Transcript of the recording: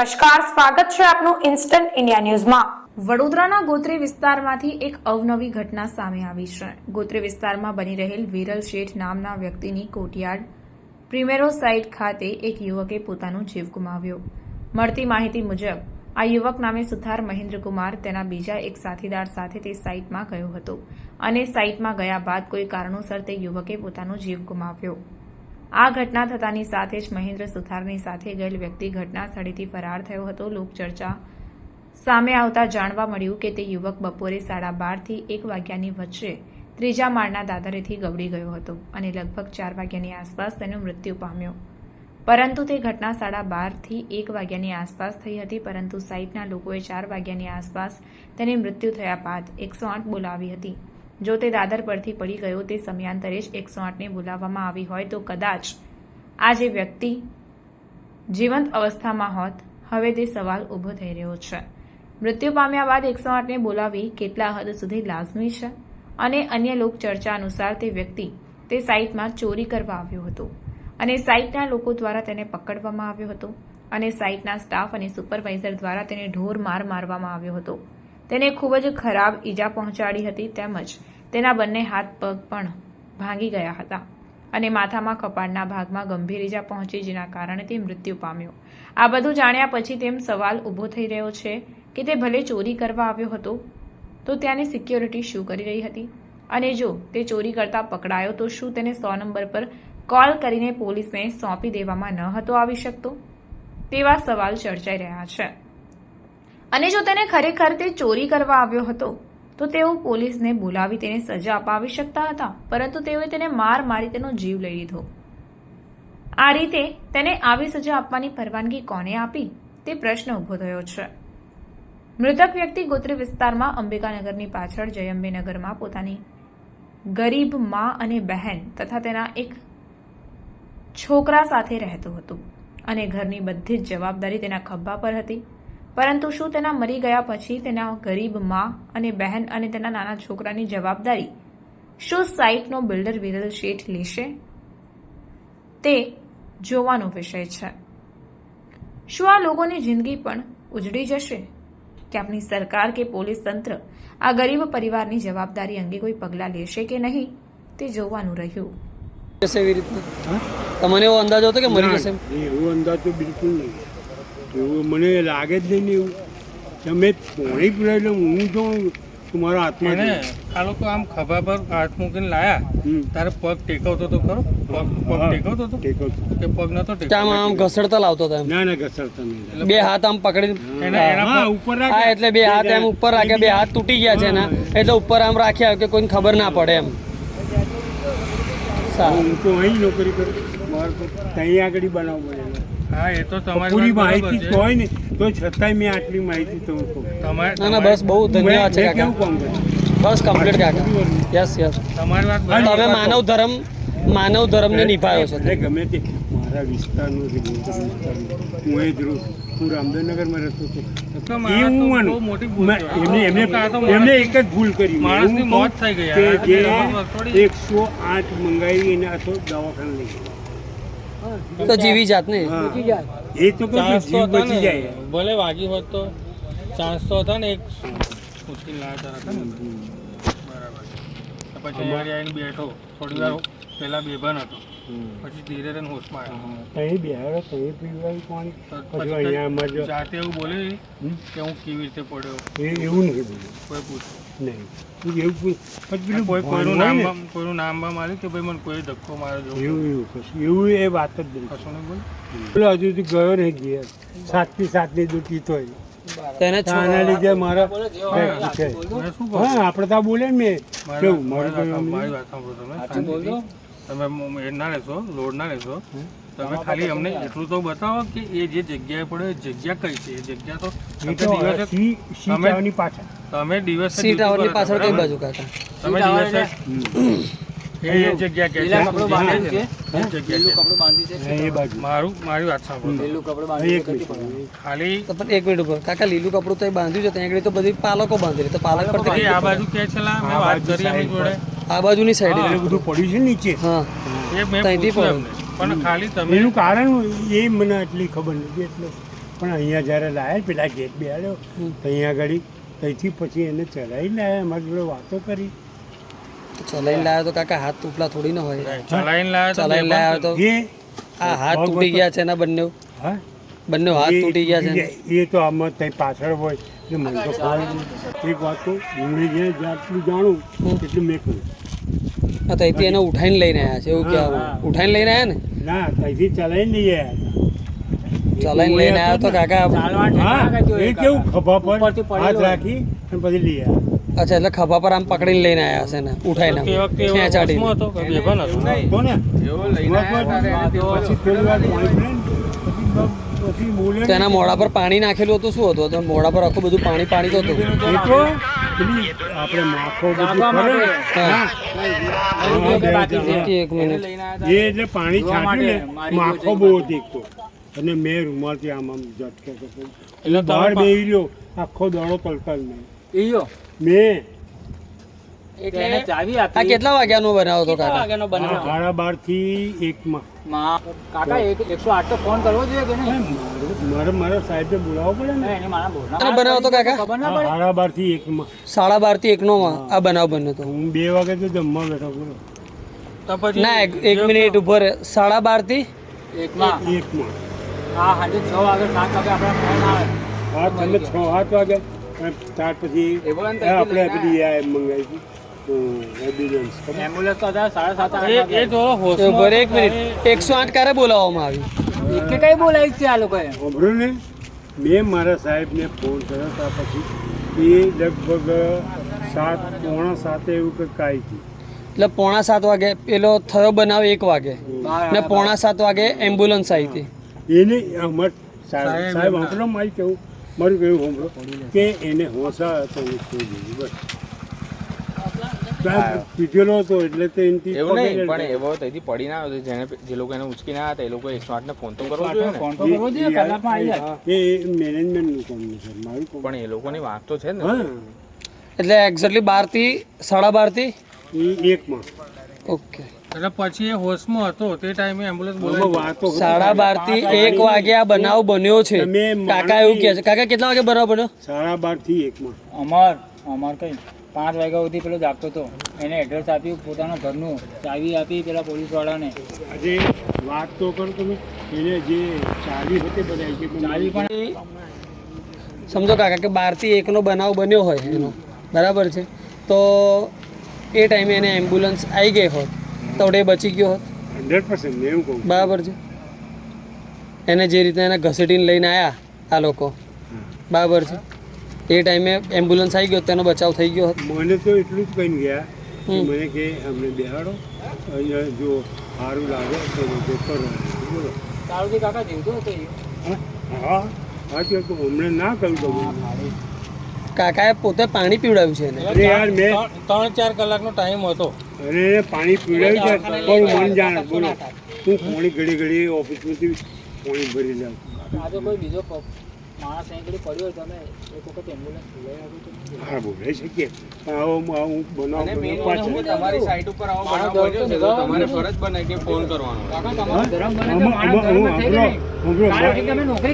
નમસ્કાર, સ્વાગત છે આપનું ઇન્સ્ટન્ટ ઇન્ડિયા ન્યૂઝમાં। વડોદરાના ગોત્રી વિસ્તારમાંથી એક અવનવી ઘટના સામે આવી છે। ગોત્રી વિસ્તારમાં બની રહેલ વિરલ શેઠ નામના વ્યક્તિની કોર્ટયાર્ડ પ્રિમેરો સાઇટ ખાતે એક યુવકે પોતાનો જીવ ગુમાવ્યો। મળતી માહિતી મુજબ આ યુવક નામે સુથાર મહેન્દ્રકુમાર તેના બીજા એક સાથીદાર સાથે તે સાઇટમાં ગયો હતો અને સાઇટમાં ગયા બાદ કોઈ કારણોસર તે યુવકે પોતાનો જીવ ગુમાવ્યો। આ ઘટના થતાની સાથે જ મહેન્દ્ર સુથારની સાથે ગયેલ વ્યક્તિ ઘટના સ્થળેથી ફરાર થયો હતો। લોકચર્ચા સામે આવતા જાણવા મળ્યું કે તે યુવક બપોરે 12:30 થી 1 વાગ્યાની વચ્ચે ત્રીજા માળના દાદરેથી ગબડી ગયો હતો અને લગભગ 4 વાગ્યાની આસપાસ તેનું મૃત્યુ પામ્યો। પરંતુ તે ઘટના 12:30 થી 1 વાગ્યાની આસપાસ થઈ હતી, પરંતુ સાઇટના લોકોએ 4 વાગ્યાની આસપાસ તેની મૃત્યુ થયા બાદ 108 બોલાવી હતી। જો તે દાદર પરથી પડી ગયો તે સમયાંતરે જ 108ને બોલાવવામાં આવી હોય તો કદાચ આ જે વ્યક્તિ જીવંત અવસ્થામાં હોત। હવે તે સવાલ ઊભો થઈ રહ્યો છે, મૃત્યુ પામ્યા બાદ 108ને બોલાવી કેટલા હદ સુધી લાજમી છે? અને અન્ય લોક ચર્ચા અનુસાર તે વ્યક્તિ તે સાઇટમાં ચોરી કરવા આવ્યો હતો અને સાઇટના લોકો દ્વારા તેને પકડવામાં આવ્યો હતો અને સાઇટના સ્ટાફ અને સુપરવાઇઝર દ્વારા તેને ઢોર માર મારવામાં આવ્યો હતો। તેને ખૂબ જ ખરાબ ઈજા પહોંચાડી હતી તેમજ તેના બંને હાથ પગ પણ ભાંગી ગયા હતા અને માથામાં કપાળના ભાગમાં ગંભીર ઈજા પહોંચી, જેના કારણે તે મૃત્યુ પામ્યો। આ બધું જાણ્યા પછી તેમ સવાલ ઊભો થઈ રહ્યો છે કે તે ભલે ચોરી કરવા આવ્યો હતો તો ત્યાંની સિક્યોરિટી શું કરી રહી હતી અને જો તે ચોરી કરતા પકડાયો તો શું તેને 100 નંબર પર કોલ કરીને પોલીસને સોંપી દેવામાં ન હતો આવી શકતો? તેવા સવાલ ચર્ચાઈ રહ્યા છે। અને જો તેને ખરેખર તે ચોરી કરવા આવ્યો હતો તો તેઓ પોલીસને બોલાવી તેને સજા અપાવી શકતા હતા, પરંતુ તેઓએ તેને માર મારી તેનો જીવ લઈ લીધો। આ રીતે તેને આવી સજા આપવાની પરવાનગી કોને આપી તે પ્રશ્ન ઊભો થયો છે। મૃતક વ્યક્તિ ગોત્રી વિસ્તારમાં અંબિકાનગરની પાછળ જયંબેનગરમાં પોતાની ગરીબ મા અને બહેન તથા તેના એક છોકરા સાથે રહેતો હતો અને ઘરની બધી જ જવાબદારી તેના ખભા પર હતી। પરંતુ શું તેના મરી ગયા પછી તેના ગરીબ મા અને બહેન અને તેના નાના છોકરાની જવાબદારી શું સાઇટનો બિલ્ડર વિરલ શેઠ લેશે? તે જોવાનો વિષય છે। શું આ લોકોની જિંદગી પણ ઉજળી જશે કે આપણી સરકાર કે પોલીસ તંત્ર આ ગરીબ પરિવારની જવાબદારી અંગે કોઈ પગલાં લેશે કે નહીં તે જોવાનું રહ્યું। એવી રીતના તમને એવો અંદાજ હતો કે મરી જશે? એવો અંદાજ તો બિલકુલ નહીં, એવું મને લાગે જ નહીં। એવું તમે પોણી પીડે હું તો તમારા હાથમાં આ લોકો આમ ખભા પર હાથ મૂકીને લાયા તારે પગ ટેકવતો તો ખરો? પગ ટેકવતો તો કે પગ નતો ટેકવતો? આમ ઘસડતા લાવતો હતો? ના ઘસડતા નહીં, બે હાથ આમ પકડી ઉપર હા, એટલે બે હાથ એમ ઉપર રાખ્યા, બે હાથ તૂટી ગયા છે એના, એટલે ઉપર આમ રાખ્યા કે કોઈને ખબર ના પડે એમ। હું તો અહીં નોકરી કરું, મારે તો ત્યાં આગળ બનાવવું પડે। હા, એ તો તમારી પૂરી માહિતી હોય ને તો છતાંય મેં આટલી માહિતી તો ના ના બસ બહુ ધન્યવાદ છે કાકા, કામ કરું બસ કમ્પ્લીટ કાકા। યસ તમારી વાત હવે માનવ ધર્મને નિભાયો છે। એટલે ગમે તે મારા વિસ્તારનો છે, હું એ જ રહું છું, હું રામદેવનગરમાં રહેતો હતો। એમને એક જ ભૂલ કરી, માણસની મોત થઈ ગઈ કે જે 108 મંગાવી એને તો દવાખાને લઈ ગયા તો જીવી જાત ને એ તો જીવ બચી જાય। ભલે વાગી હોત તો ચાન્સ તો હતા ને, એક મુશ્કેલ લાગતા હતા ને, બરાબર। પછી અહીંયા આવીને બેઠો, થોડી વાર પહેલા બેભાન હતો, પછી ધીરે ધીરે હોશમાં આવ્યો। અહીં બિહાર તો એ પીવાનું પાણી પછી અહીંયા જાતે એવું બોલે કે હું કેવી રીતે પડ્યો, એવું નહીં બોલ્યું કોઈ પૂછ્યું નહીં, એવું પછી કોઈ કોઈનું નામ બામ આવ્યું કે ભાઈ મને કોઈ ધક્કો માર્યો, એવું કશું એવું એ વાત જ નહીં, કશું નહીં બોલ। હજુ તો ગયો નહીં ઘેર, 7 થી 7 ની ડ્યુટી તો આના લીધે મારા હા આપણે તો બોલે ને મેં કેવું મારી વાત સાંભળો, તમે એ ના લેશો, લોડ ના લેશો, તમે ખાલી અમને એટલું તો બતાવો કે એ જે જગ્યાએ પડ્યો એ જગ્યા કઈ છે? એ જગ્યા તો તમે દિવસે સી ટાવરની પાછળ કઈ બાજુ કાકા? તમે દિવસે એ જગ્યા કે મારી વાત સાંભળો, ખાલી એક મિનિટ ઉપર કાકા, લીલું કપડું તો બાંધ્યું છે ત્યાં આગળ, તો બધી પાલકો બાંધેલી, તો પાલક પર આ બાજુ કે છે મેં વાત કરી એમની જોડે, આ બાજુની સાઈડ બધું પડ્યું છે નીચે, હા એ મેં પૂછ્યું એમને, પણ ખાલી તમે એનું કારણ એ મને આટલી ખબર નથી, એટલે પણ અહીંયા જ્યારે લાયા પેલા ગેટ બેહાડ્યો તો અહીંયા આગળ ત્યાંથી પછી એને ચલાવીને લાયા અમારી જોડે વાતો કરી ચલાઈને લાવ્યો તો કાકા હાથ તૂટલા થોડી ના હોય ચલાવીને લાયા ચલાઈને લાવ્યો તો એ આ હાથ તૂટી ગયા છે ને બંને હા બંને હાથ તૂટી ગયા છે એ તો આમાં ત્યાં પાછળ હોય એટલે મને તો ખબર નથી. એક વાત તો હું જેટલું જાણું એટલું મેં કહ્યું આ ત્યાંથી એને ઉઠાઈને લઈને આવ્યા છે એવું કહેવાનું ઉઠાઈને લઈને આવ્યા ને ના ત્યાંથી ચલાવીને લઈ આવ્યા ચલાઈને લઈને આવ્યો તો કાકા હા એ કેવું ખભા પર હાથ રાખી અને પછી લઈ આવ્યા અચ્છા એટલે ખભા પર આમ પકડીને લઈને આવ્યા છે ને ઉઠાઈને તે વખતે એવો ખેંચાડી હોશમાં હતો કે બેભાન હતો? તો ને પછી પેલી વાર પાણી પીને પછી બોલે તો એના મોઢા પર પાણી નાખેલું હતું શું હતું તો મોઢા પર આખું બધું પાણી પાણી તો હતું એ તો પેલી આપણે માખો બધી ફરે ને. હા. હા, એક મિનિટ એ એટલે પાણી છાંટ્યું ને માખો બહુ હતી એક તો અને મેં રૂમાલથી આમ આમ ઝટકે એટલે બહાર તમે બેસી રહ્યો આખો દાડો તલતલ નહીં મેં આ કેટલા વાગ્યાનો બનાવો તો કાકા 12:30 1 કાકા 108 તો ફોન કરવો જોઈએ કે નહીં? મારા સાહેબને બોલાવવો પડે ને એને મારા બોલના કેટલા બનાવો તો કાકા ખબર ના પડે. 12:30 1 12:30 થી 1 નો આ બનાવ બન્યો હતો હું 2 વાગે તો જમવા બેઠો બોલો તો પછી ના એક મિનિટ ઉભો રહે 12:30 થી એકમાં 1 હા સાંજે 6 વાગે 7 વાગે આપણા ફોન આવે. હા તમે 6-7 વાગે અને ત્યાર પછી આપણે પેલી આ મંગાવી હતી એમ્બ્યુલન્સ એમ્બ્યુલન્સ તો હતા 7:30 એ તો એ ઉભો રહે એક મિનિટ 108 ક્યારે બોલાવવામાં આવી એક કઈ બોલાવી છે આ લોકોએ? સાંભળો ને મેં મારા સાહેબને ફોન કર્યો ત્યાં પછી એ લગભગ 7:45 એવું કંઈક આવી હતી એટલે 6:45 વાગે પેલો થયો બનાવ 1 વાગે ને 6:45 વાગે એમ્બ્યુલન્સ આવી હતી એને અમાર સાહેબ સાંભળો મારી કેવું મારું કેવું સાંભળો કે એને હોંસા હતો હું છોડી દીધું બસ પીધેલો હતો એટલે તો એનથી એવું નહીં પણ એવો ત્યાંથી પડી ના આવ્યો જેને જે લોકો એને ઉચકી ના હતા એ લોકો 108 ને ફોન તો કરવો જોઈએ ને. ફોન તો કરવો જોઈએ, કલાકમાં આવી જાય. એ મેનેજમેન્ટનું કામ છે સર મારું કામ પણ એ લોકોની વાત તો છે ને. હા એટલે એક્ઝેક્ટલી 12 થી 12:30 થી એ 1 ઓકે એટલે પછી એ હોશમાં હતો તે ટાઈમે એમ્બ્યુલન્સ આમાં બોલાવી વાતો 12:30 થી 1 વાગે આ બનાવ બન્યો છે તમે કાકા એવું કહે છે કાકા કેટલા વાગે બનાવ બન્યો 12:30 થી 1 અમાર કઈ 5 વાગ્યા સુધી પેલો જાગતો હતો. એને એડ્રેસ આપ્યું પોતાના ઘરનું, ચાવી આપી પેલા પોલીસવાળાને. આજે વાત તો કરો તમે એને જે ચાવી હતી બધાય છે ચાવી પણ સમજો કાકા કે 12 થી 1 નો બનાવ બન્યો હોય એનો બરાબર છે તો એ ટાઈમે એને એમ્બ્યુલન્સ આવી ગઈ હોત તો એ બચી ગયો હોત 100% મેં એવું કહું બરાબર છે એને જે રીતે એને ઘસેટીને લઈને આવ્યા આ લોકો બરાબર છે એ ટાઈમે એમ્બ્યુલન્સ આવી ગયો તેનો બચાવ થઈ ગયો હોત મને તો એટલું જ કહીને ગયા કે મને કે અમને બેહાડો અહીંયા જો સારું લાગે તો બધું કરો બોલો તારુંથી કાકા જીવતો હતો એ. હા સાચી વાત હમણાં ના કહ્યું તમે કાકાએ પોતે પાણી પીવડાવ્યું છે એને અરે યાર મેં 3-4 કલાકનો ટાઈમ હતો. અરે એને પાણી પીવડાવ્યું છે પણ મન જાણે બોલો હું પાણી ઘડી ઓફિસમાંથી પાણી ભરી લઉં આ તો કોઈ બીજો માણસ અહીં ઘડી પડ્યો હોય, તમે એક વખત એમ્બ્યુલન્સ લઈ આવ્યો તો. હા બોલાઈ શકીએ પણ આવો હું બનાવું પાછળ તમારી સાઈડ ઉપર આવો બનાવ બન્યો છે તો તમારે ફરજ બને કે ફોન કરવાનો. કાકા તમારો ધર્મ બને તો માણસ ધર્મ છે કે નહીં? કારણ કે તમે નોકરી